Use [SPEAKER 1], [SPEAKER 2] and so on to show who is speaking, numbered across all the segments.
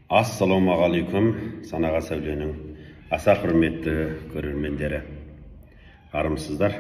[SPEAKER 1] Ассалаумағалейкум, Санаға Сәуленің аса құрметті көрермендері. Армысыздар?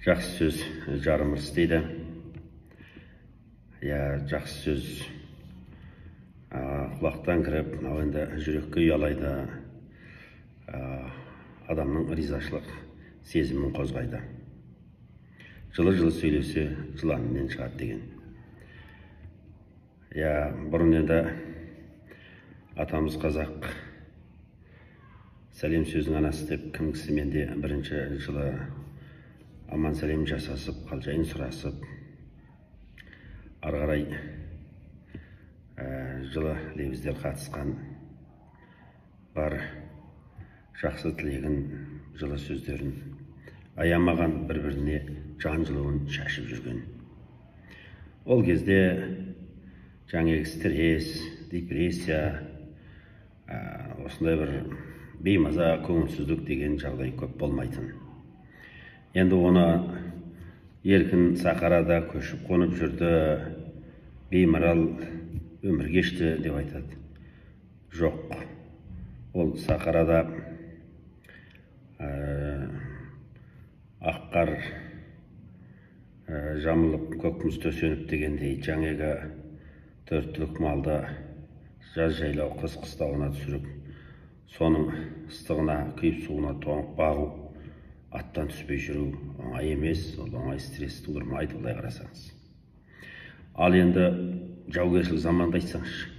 [SPEAKER 1] Жақсы сөз жарымыз дейді. Жақсы сөз құлақтан кіріп, енді жүрекке ұялайды, адамның ризашылық сезімін қозғайды. Жылы-жылы сөйлесе, жыланынан шығады деген. Бұрын енді атамыз қазақ сәлем сөзінің анасы деп кім кісімен де бірінші жылы аман сәлем жасасып, қал-жайын сұрасып, ары қарай жылы лебіздер қатысқан, бар жақсы тілегін, жылы сөздерін аямаған, бір-біріне жан жылуын шашып жүрген. Ол кезде жаңағы стресс, депрессия, осындай бір беймаза, көңілсіздік деген жағдай көп болмайтын. Енді оны еркін сахарада көшіп қонып жүрді, беймарал өмір кешті деп айтады. Жоқ, ол сахарада аққар жамылып, көк мұз төсеніп дегендей жаңағы төрт түлік малды жаз жайлау, қыс қыстауына түсіріп, соның ыстығына, күйіп суына тоңып бағу, аттан түспей жүру оңай емес, ол оңай стресс тудырмайды, олай қарасаңыз. Ал енді жаугершілік заманды айтсаңызшы,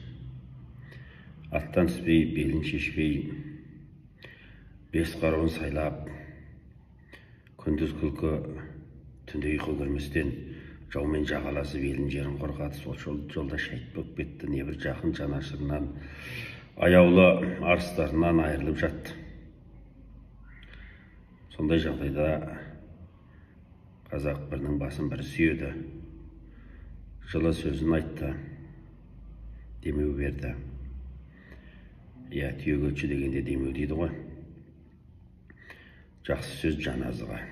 [SPEAKER 1] аттан түспей, белін шешпей, бес қаруын сайлап, күндіз күлкі, түнде ұйқы көрместен жаумен жағаласып елін жерін қорғады. Сол жолда шәйт болып кетті. Небір жақын жанашырынан, аяулы арыстарынан айырылып жатты. Сондай жағдайда қазақ бірінің басын бірі сүйеді, жылы сөзін айтты, демеу берді. Түйеге дегенде демеу дейді ғой. Жақсы сөз жан азығы.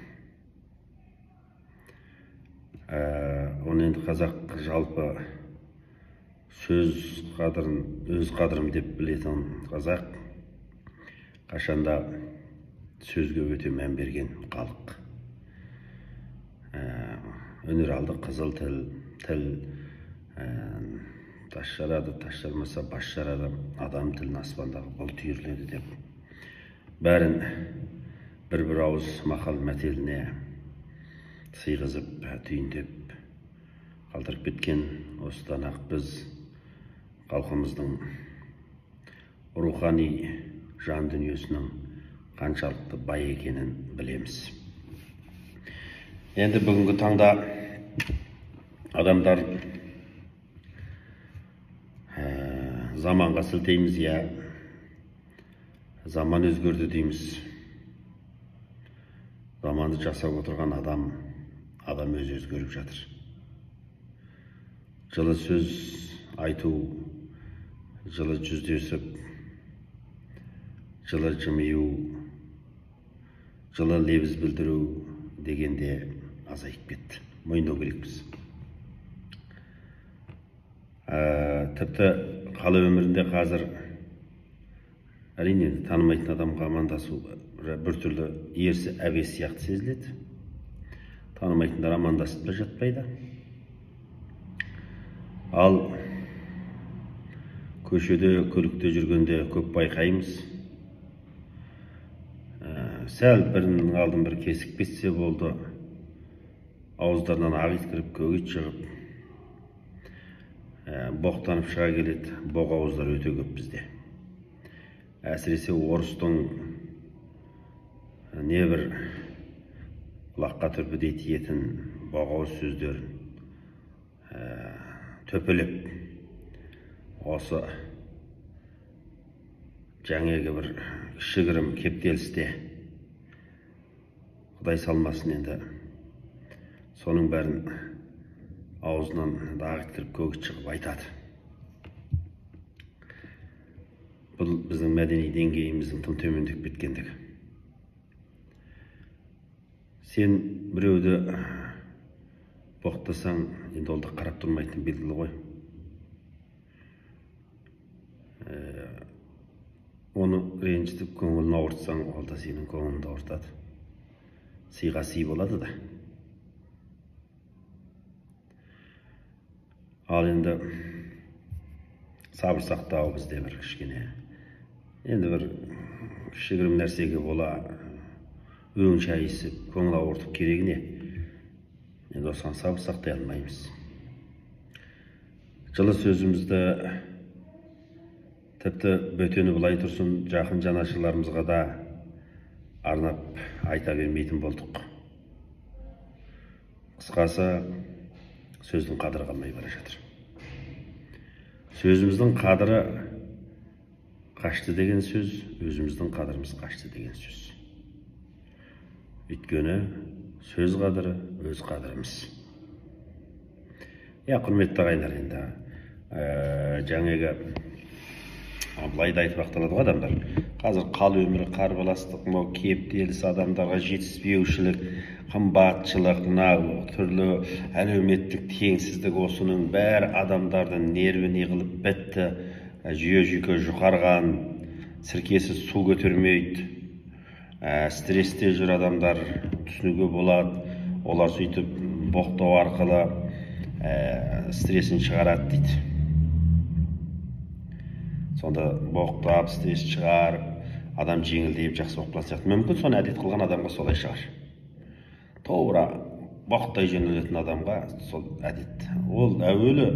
[SPEAKER 1] Оны енді қазақ жалпы сөз қадырын, өз қадырым деп білетін қазақ қашанда сөзге өте мән берген халық. Өнер алды қызыл тіл тас жарады, тас жармаса бас жарады, адам тілін аспандағы бұл түйірледі деп. Бәрін бір ауыз мақал мәтеліне сыйғызып, түйіндеп қалдырып кеткен. Осыдан ақ біз халқымыздың рухани жан дүниесінің қаншалықты бай екенін білеміз. Енді бүгінгі таңда адамдар заманға сілтейміз, заман өзгерді дейміз. Заманды жасап отырған адам өзі өзгеріп жатыр. Жылы сөз айту, жылы жүздесіп, жылы жымию, жылы лебіз білдіру дегенде азайып кетті. Мойындау керекпіз. Тіпті қала өмірінде қазір әрине танымайтын адамға амандасу біртүрлі ерсі әбес сияқты сезіледі. Танымайтындар амандасып та жатпайды. Ал көшеде, көлікте жүргенде көп байқаймыз. Сәл бірінің алдын бір кесік кетсе болды, ауыздарынан ақ ит кіріп, көк ит шығып, боқтанып шыға келеді. Боқ ауыздар өте көп бізде. Әсіресе орыстың небір құлаққа түрпідей тиетін боқ-ауыз сөздерін төпелеп, осы жаңағы бір кішігірім кептелісте, Құдай салмасын, енді соның бәрін аузынан ақ ит кіріп, көк ит шығып айтады. Бұл біздің мәдени деңгейіміздің тым төмендеп кеткендігі. Сен біреуді боқтасаң, енді ол да қарап тұрмайтын белгілі ғой. Onu ренжітіп, көңілін ауыртсаң, ол да сенің көңіліңді ауыртады. Сыйға сый болады да. Ал енді сабыр сақтау бізде бір кішкене. Енді бір кішігірім нәрсеге бола өң шай ішіп, көңіл ауыртып керек не? Енді осыған сабыр сақтай алмаймыз. Жылы сөзімізді тіпті бөтені былай тұрсын, жақын жанашырларымызға да арнап айта бермейтін болдық. Қысқасы, сөздің қадірі қалмай бара жатыр. Сөзіміздің қадірі қашты деген сөз, өзіміздің қадіріміз қашты деген сөз. Өйткені сөз қадірі өз қадіріміз. Құрметті ағайындар, енді жаңағы былай да айтып ақталады ғой адамдар. Қазір қал өмірі, қарбаластық, кептеліс, адамдарға жетіспеушілік, қымбатшылық, түрлі әлеуметтік теңсіздік, осының бәрі адамдардың нервін қылып бітті, жүйке жұқарған, сіркесі су көтермейді, стресте жүр адамдар, түсінуге болады. Олар сөйтіп боқтау арқылы стресін шығарады дейді. Сонда боқтап, стресс шығарып, адам жеңілдейіп жақсы болып қалатын сияқты. Мүмкін соны әдет қылған адамға солай шығар. Тура боқтай жөнелетін адамға сол әдет. Ол әуелі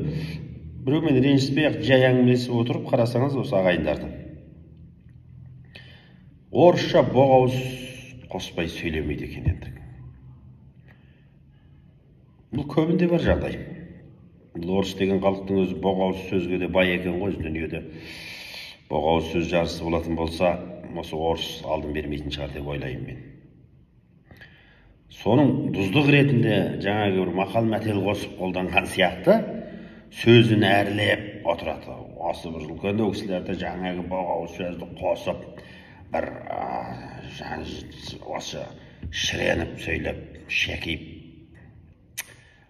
[SPEAKER 1] біреумен ренжіспей-ақ жай әңгімелесіп отырып қарасаңыз осы ағайындарды. Орысша боғауыз қоспай сөйлемейді екен енді. Бұл көбінде бар жағдай. Бұл орыс деген халықтың өзі боғауыз сөзге де бай екен ғой, дүниеде. Боғауыз сөз жарысы болатын болса, осы орыс алдын бермейтін шығар деп ойлаймын мен. Соның тұздық ретінде жаңағы бір мақал мәтел қосып қолданған сияқты сөзін әрлеп отырады. Осы бір үлкен кісілерді жаңағы боғауыз сөзді қосып, бір осы шіреніп сөйлеп, шекейіп,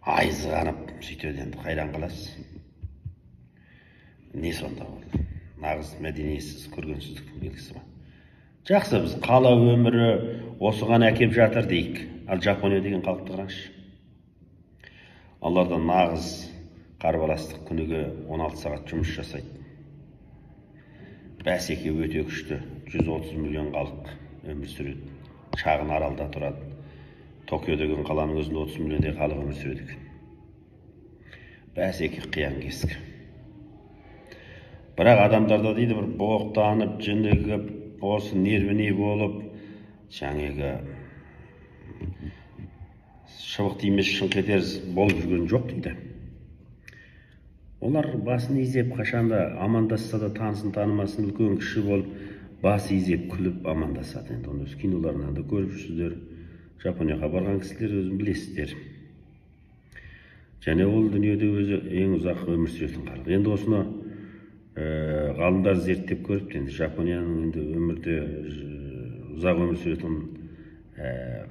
[SPEAKER 1] айызғанып сөйтеді. Енді қайран қаласыз. Не сонда ол? Нағыз мәдениетсіз, көргенсіздіктің белгісі ба? Жақсы, біз қала өмірі осыған әкеп жатыр дейік. Ал Жапония деген халықты қараңызшы. Оларда нағыз қарбаластық, күніге 16 сағат жұмыс жасайды. Бәсеке өте күшті. 130 миллион халық өмір сүреді. Шағын аралда тұрады. Токио деген қаланың өзінде 30 миллиондай халық өмір сүреді екен. Бәсеке қиян кескі. Бірақ адамдарда дейді бір боқтанып, жіндігіп, осы нервіне болып, жаңағы шыбық тимес шыңқетер болып жүрген жоқ дейді. Олар басын изеп, қашанда амандасса да танысын танымасын, үлкен кіші болып, басы изеп күліп амандасады. Енді оны өз киноларынан да көріп жүрсіздер. Жапонияға барған кісілер өзін білесіздер. Және ол дүниеде өзі ең ұзақ өмір сүретін халық. Енді осыны ғалымдар зерттеп көріпті. Енді Жапонияның енді өмірде ұзақ өмір сүретін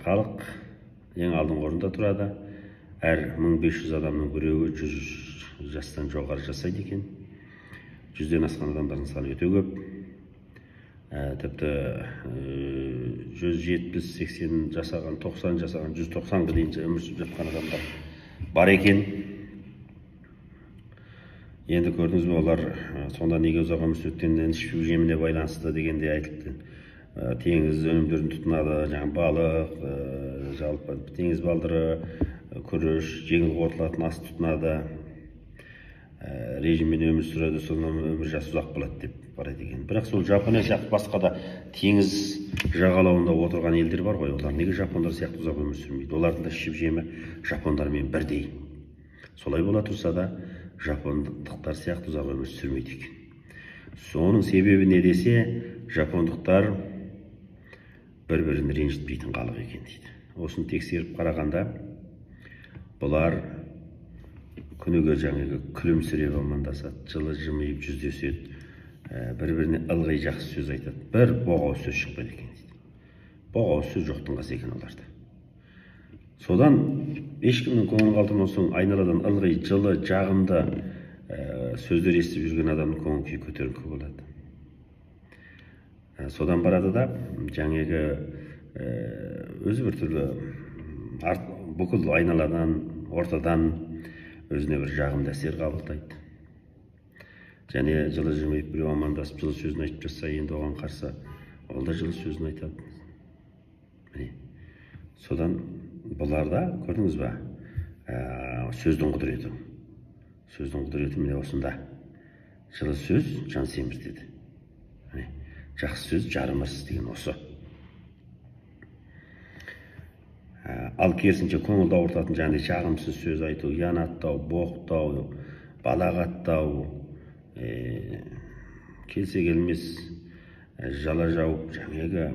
[SPEAKER 1] халық ең алдыңғы орында тұрады. Әр 1500 адамның біреуі 100 жастан жоғары жасайды екен. 100-ден асқан адамдардың саны өте көп. Тіпті 170-80 жасаған, 90 жасаған, 190-ға дейін өмір сүріп жатқан адамдар бар екен. Енді көрдіңіз бе, олар сонда неге ұзақ өмір сүргеннен ішпеу жеміне байланысты дегенде айтылды. Теңіз өнімдерін тұтынады, жаңағы балық, жалпы теңіз балдыры, күріш, жеңіл қорытылатын ас тұтынады, режиммен өмір сүреді, сонан өмір жасы ұзақ болады деп барады екен. Бірақ сол Жапония сияқты басқа да теңіз жағалауында отырған елдер бар ғой, олар неге жапондар сияқты ұзақ өмір сүрмейді? Олардың да ішіп жемі жапондармен бірдей. Солай бола тұрса да жапондықтар сияқты ұзақ өмір сүрмейді екен. Соның себебі не десе, жапондықтар бір-бірін ренжітпейтін халық екен дейді. Осыны тексеріп қарағанда, бұлар күніге жаңағы күлімсіреп амандасады, жылы жымиып жүздеседі, бір-біріне ылғи жақсы сөз айтады. Бір боғауыз сөз шықпайды екен дейді. Боғауыз сөз жоқтың қасы екен оларда. Содан ешкімнің көңілін қалдырмас соң айналадан ылғи жылы, жағымды сөздер естіп жүрген адамның көңіл күйі көтеріңкі болады. Содан барады да жаңағы өзі бір түрлі бүкіл айналадан, ортадан өзіне бір жағымды әсер қабылдайды. Және жылы жымиып біреу амандасып жылы сөзін айтып жатса, енді оған қарсы ол да жылы сөзін айтады. Міне, содан бұларда көрдіңіз ба, сөздің құдіреті. Сөздің құдіреті міне осында. Жылы сөз жан семіртеді. Міне, жақсы сөз жарымас деген осы. Ал керісінше көңілді ауыртатын жаңағыдай жағымсыз сөз айту, иянаттау, боқтау, балағаттау, келсе келмес жала жауып, жаңағы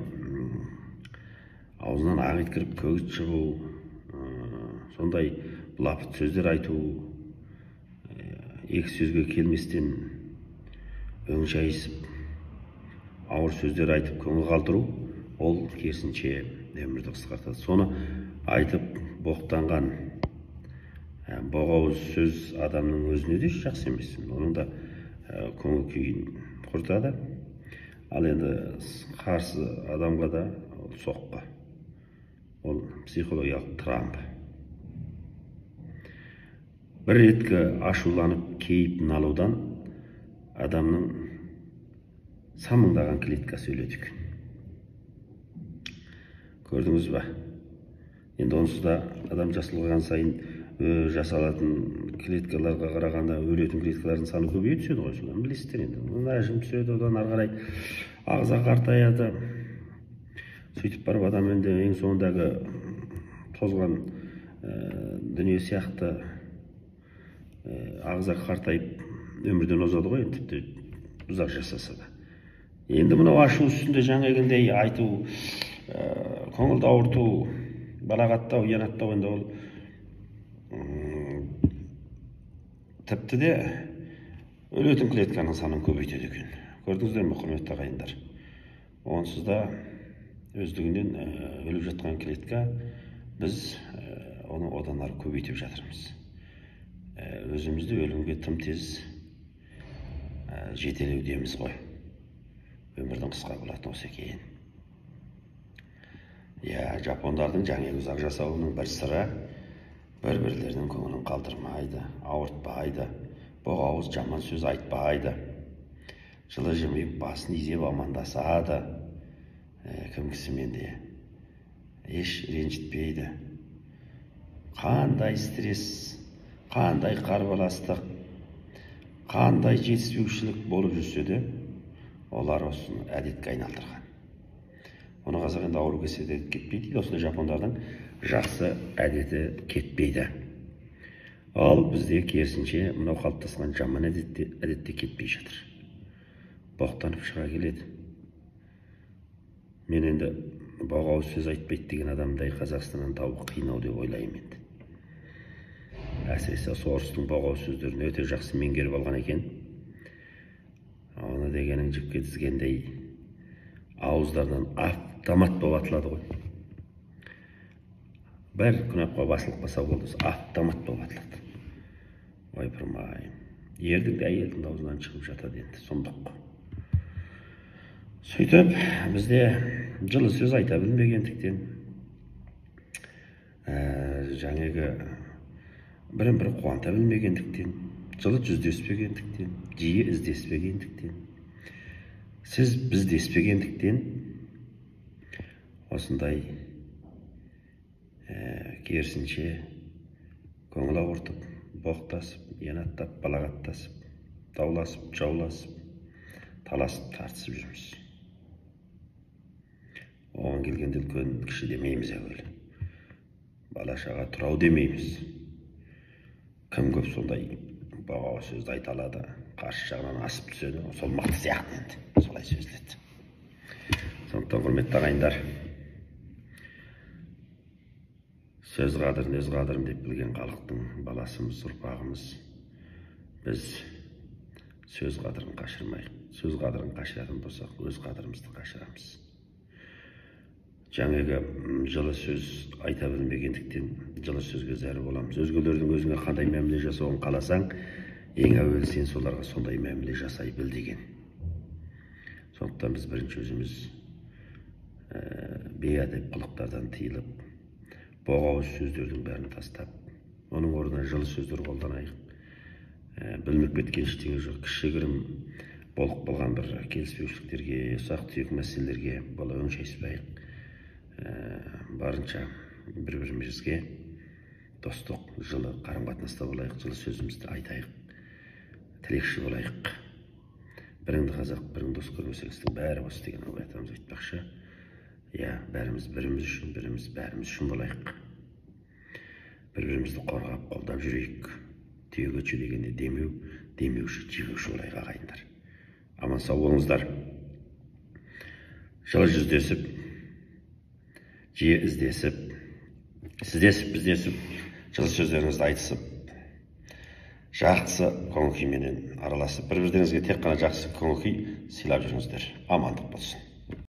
[SPEAKER 1] аузынан ақ ит кіріп көгіс шығу, сондай былапыт сөздер айту, екі сөзге келместен өң шайысып, ауыр сөздер айтып көңіл қалдыру, ол керісінше өмірді қысқартады. Соны айтып боқтанған боғауыз сөз адамның өзіне де жақсы емес. Оның да көңіл күйін құртады. Ал енді қарсы адамға да соққы. Ол психологиялық травма. Бір реткі ашуланып кейіпін алудан адамның самыңдаған клеткасы өледі екен. Көрдіңіз ба? Енді онсыз да адам жасалған сайын жасалатын клеткаларға қарағанда өлетін клеткалардың саны көбейе түседі ғой. Содан білесіздер енді. Мына әжім түседі, одан ары қарай ағза қартаяды. Сөйтіп барып адам енді ең соңындағы тозған дүние сияқты ағза қартайып өмірден озады ғой, тіпті ұзақ жасаса да. Енді мынау ашу үстінде жаңағындай айту, көңілді ауырту, балағаттау, иянаттау, енді ол тіпті де өлетін клетканың санын көбейтеді екен. Көрдіңіздер ме, құрметті ағайындар? Онсыз да өздігінен өліп жатқан клетка, біз оны одан ары көбейтіп жатырмыз. Өзімізді өлімге тым тез жетелеудеміз ғой. Өмірдің қысқа болатын осы екен. Жапондардың жаңағы ұзақ жасауының бір сыры, бір-бірлерінің көңілін қалдырмайды, ауыртпайды, боғауыз жаман сөз айтпайды, жылы жымиып басын изеп амандасады, кім кісімен де еш ренжітпейді. Қандай стресс, қандай қарбаластық, қандай жетіспеушілік болып жүрсе де, олар осыны әдетке айналдырған. Оны қазақ енді ауру кесе де кетпейді, осындай жапондардың жақсы әдеті кетпейді. Ал бізде керісінше мынау қалыптасқан жаман әдетте кетпей жатыр. Боқтанып шыға келеді. Мен енді боғауыз сөз айтпайды деген адамдай Қазақстаннан тауып қинау деп ойлаймын енді. Әсіресе орыстың боғауыз сөздерін өте жақсы меңгеріп алған екен. Оны дегенің жіпке тізгендей ауыздардан автомат болып атылады ғой. Бір күнапқа басылып қалса болды, автомат болып атылады. Ойпырмай, ердің де әйелдің аузынан шығып жатады енді, сұмдық. Сөйтіп, бізде жылы сөз айта білмегендіктен, жаңағы бірін-бірі қуанта білмегендіктен, жылы жүздеспегендіктен, жиі іздеспегендіктен, сіз біздеспегендіктен осындай керісінше көңіл ауыртып, боқтасып, иянаттап, балағаттасып, дауласып, жауласып, таласып, тартысып жүрміз. Оған келгенде үлкен кіші демейміз әуелі. Бала-шаға тұрау демейміз. Кім көп сондай боғауыз сөзді айта алады, қарсы жағынан асып түседі, сол мықты сияқты енді, солай сөзіледі. Сондықтан құрметті ағайындар, сөз қадірін өз қадірім деп білген халықтың баласымыз, ұрпағымыз, біз сөз қадірін қашырмайық. Сөз қадірін қашыратын болсақ, өз қадірімізді қашырамыз. Жаңағы жылы сөз айта білмегендіктен жылы сөзге зәрі боламыз. Өзгелердің өзіңе қандай мәміле жасауын қаласаң, ең әуелі сен соларға сондай мәміле жасай біл деген. Сондықтан біз бірінші өзіміз бейәдеп қылықтардан тыйылып, боғауыз сөздердің бәрін тастап, оның орнына жылы сөздер қолданайық. Білмеп кеткен ештеңе жоқ. Кішігірім болып қалған бір келіспеушіліктерге, ұсақ-түйек мәселелерге бола өңшейіспейік. Барынша бір-бірімізге достық, жылы қарым-қатынаста болайық, жылы сөзімізді айтайық, тілекші болайық. Біріңді қазақ, бірің дос көрмесең істің бәрі осы деген абай атамыз айтпақшы. Бәріміз біріміз үшін, біріміз бәріміз үшін болайық. Бір-бірімізді қорғап, қолдап жүрейік. Түйе-көші дегенде демеу, демеуші, жебеуші болайық ағайындар. Аман сау болыңыздар. Жылы жүздесіп, жиі іздесіп, сіздесіп, біздесіп, жылы сөздеріңізді айтысып, жақсы көңіл күйменен араласып, бір-біріңізге тек қана жақсы көңіл күй сыйлап жүріңіздер. Амандық болсын.